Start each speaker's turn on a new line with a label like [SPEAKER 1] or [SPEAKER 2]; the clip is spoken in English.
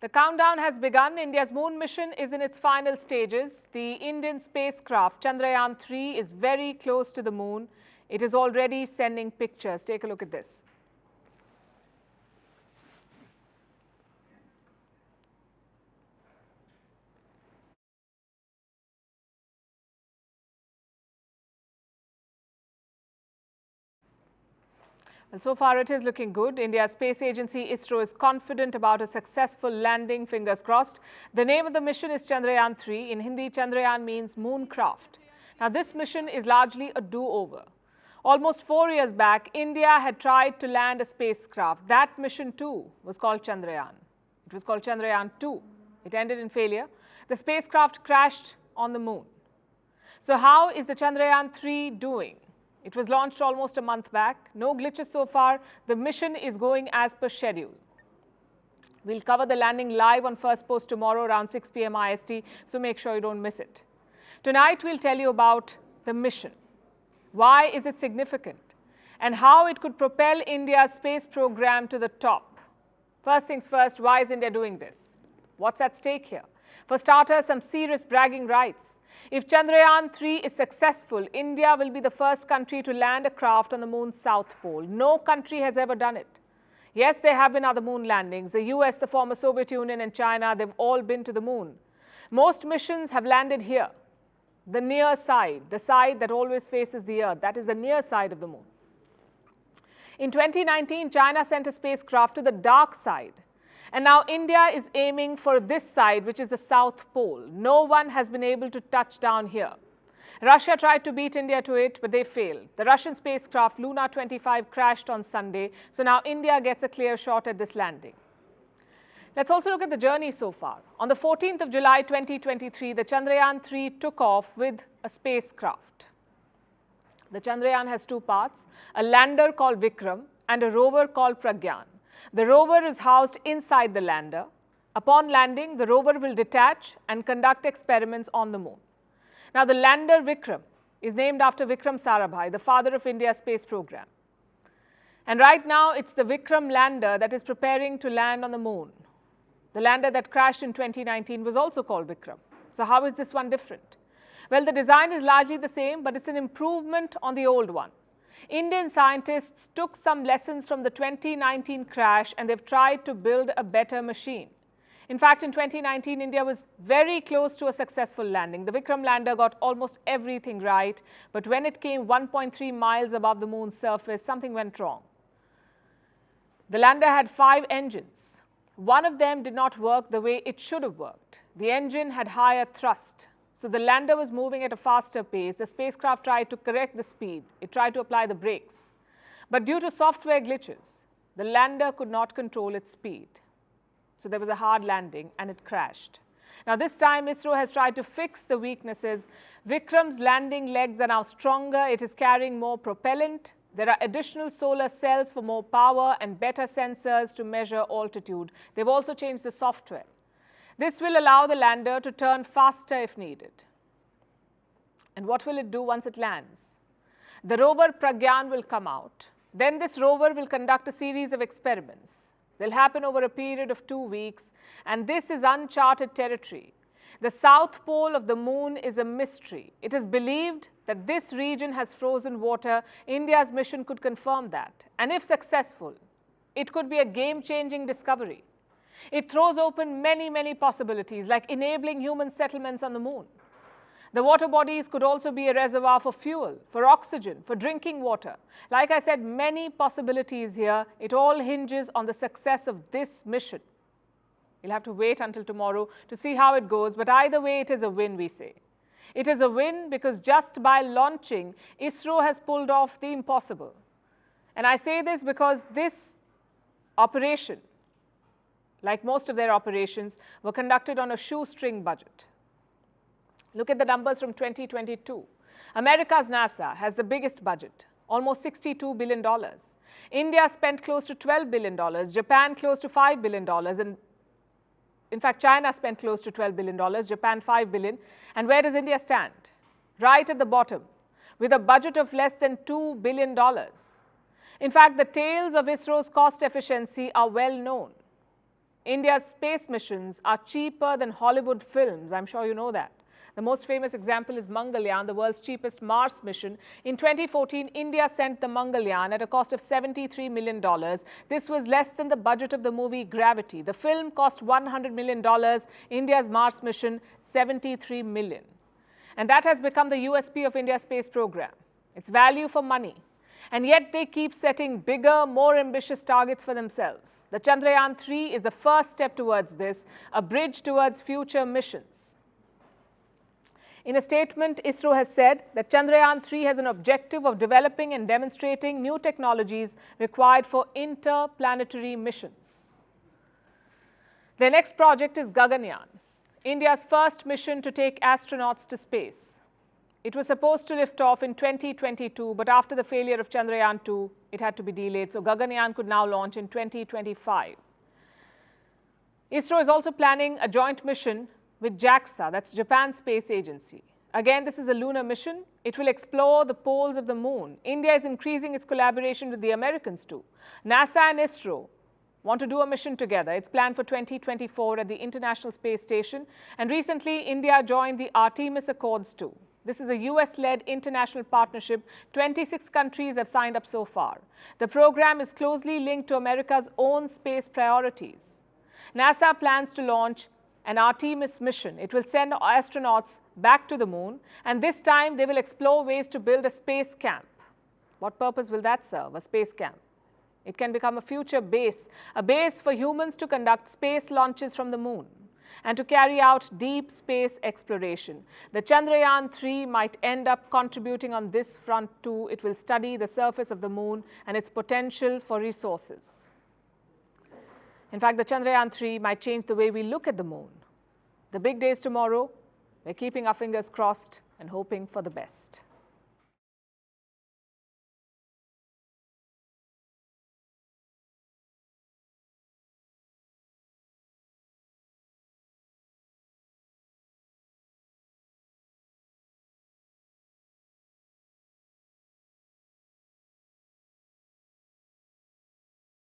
[SPEAKER 1] The countdown has begun. India's moon mission is in its final stages. The Indian spacecraft Chandrayaan 3 is very close to the moon. It is already sending pictures. Take a look at this. Well, so far it is looking good. India's space agency ISRO is confident about a successful landing, fingers crossed. The name of the mission is Chandrayaan 3. In Hindi, Chandrayaan means moon craft. Now, this mission is largely a do-over. Almost 4 years back, India had tried to land a spacecraft. That mission too was called Chandrayaan. It was called Chandrayaan 2. It ended in failure. The spacecraft crashed on the moon. So how is the Chandrayaan 3 doing? It was launched almost a month back. No glitches so far. The mission is going as per schedule. We'll cover the landing live on First Post tomorrow around 6 p.m. IST, so make sure you don't miss it. Tonight, we'll tell you about the mission. Why is it significant? And how it could propel India's space program to the top. First things first, why is India doing this? What's at stake here? For starters, some serious bragging rights. If Chandrayaan 3 is successful, India will be the first country to land a craft on the moon's south pole. No country has ever done it. Yes, there have been other moon landings. The US, the former Soviet Union and China, they've all been to the moon. Most missions have landed here. The near side, the side that always faces the Earth, that is the near side of the moon. In 2019, China sent a spacecraft to the dark side. And now India is aiming for this side, which is the South Pole. No one has been able to touch down here. Russia tried to beat India to it, but they failed. The Russian spacecraft Luna 25 crashed on Sunday, so now India gets a clear shot at this landing. Let's also look at the journey so far. On the 14th of July 2023, the Chandrayaan 3 took off with a spacecraft. The Chandrayaan has two parts, a lander called Vikram and a rover called Pragyan. The rover is housed inside the lander. Upon landing, the rover will detach and conduct experiments on the moon. Now, the lander Vikram is named after Vikram Sarabhai, the father of India's space program. And right now, it's the Vikram lander that is preparing to land on the moon. The lander that crashed in 2019 was also called Vikram. So how is this one different? Well, the design is largely the same, but it's an improvement on the old one. Indian scientists took some lessons from the 2019 crash and they've tried to build a better machine. In fact, in 2019, India was very close to a successful landing. The Vikram lander got almost everything right, but when it came 1.3 miles above the moon's surface, something went wrong. The lander had 5 engines. One of them did not work the way it should have worked. The engine had higher thrust. So the lander was moving at a faster pace. The spacecraft tried to correct the speed. It tried to apply the brakes. But due to software glitches, the lander could not control its speed. So there was a hard landing and it crashed. Now this time ISRO has tried to fix the weaknesses. Vikram's landing legs are now stronger. It is carrying more propellant. There are additional solar cells for more power and better sensors to measure altitude. They've also changed the software. This will allow the lander to turn faster if needed. And what will it do once it lands? The rover Pragyan will come out. Then this rover will conduct a series of experiments. They'll happen over a period of 2 weeks, and this is uncharted territory. The south pole of the moon is a mystery. It is believed that this region has frozen water. India's mission could confirm that. And if successful, it could be a game-changing discovery. It throws open many possibilities, like enabling human settlements on the moon. The water bodies could also be a reservoir for fuel, for oxygen, for drinking water. Like I said, many possibilities here. It all hinges on the success of this mission. You'll have to wait until tomorrow to see how it goes, but either way, it is a win, we say. It is a win because just by launching, ISRO has pulled off the impossible. And I say this because this operation, like most of their operations, were conducted on a shoestring budget. Look at the numbers from 2022. America's NASA has the biggest budget, almost $62 billion. India spent close to $12 billion, Japan close to $5 billion, and in fact, China spent close to $12 billion, Japan $5 billion. And where does India stand? Right at the bottom, with a budget of less than $2 billion. In fact, the tales of ISRO's cost efficiency are well known. India's space missions are cheaper than Hollywood films. I'm sure you know that. The most famous example is Mangalyaan, the world's cheapest Mars mission. In 2014, India sent the Mangalyaan at a cost of $73 million. This was less than the budget of the movie Gravity. The film cost $100 million. India's Mars mission, $73 million. And that has become the USP of India's space program. It's value for money. And yet they keep setting bigger, more ambitious targets for themselves. The Chandrayaan 3 is the first step towards this, a bridge towards future missions. In a statement, ISRO has said that Chandrayaan 3 has an objective of developing and demonstrating new technologies required for interplanetary missions. Their next project is Gaganyaan, India's first mission to take astronauts to space. It was supposed to lift off in 2022, but after the failure of Chandrayaan 2, it had to be delayed, so Gaganyaan could now launch in 2025. ISRO is also planning a joint mission with JAXA, that's Japan's space agency. Again, this is a lunar mission. It will explore the poles of the moon. India is increasing its collaboration with the Americans too. NASA and ISRO want to do a mission together. It's planned for 2024 at the International Space Station. And recently, India joined the Artemis Accords too. This is a US-led international partnership. 26 countries have signed up so far. The program is closely linked to America's own space priorities. NASA plans to launch an Artemis mission. It will send astronauts back to the moon, and this time they will explore ways to build a space camp. What purpose will that serve, a space camp? It can become a future base, a base for humans to conduct space launches from the moon and to carry out deep space exploration. The Chandrayaan 3 might end up contributing on this front too. It will study the surface of the moon and its potential for resources. In fact, the Chandrayaan 3 might change the way we look at the moon. The big day is tomorrow. We're keeping our fingers crossed and hoping for the best.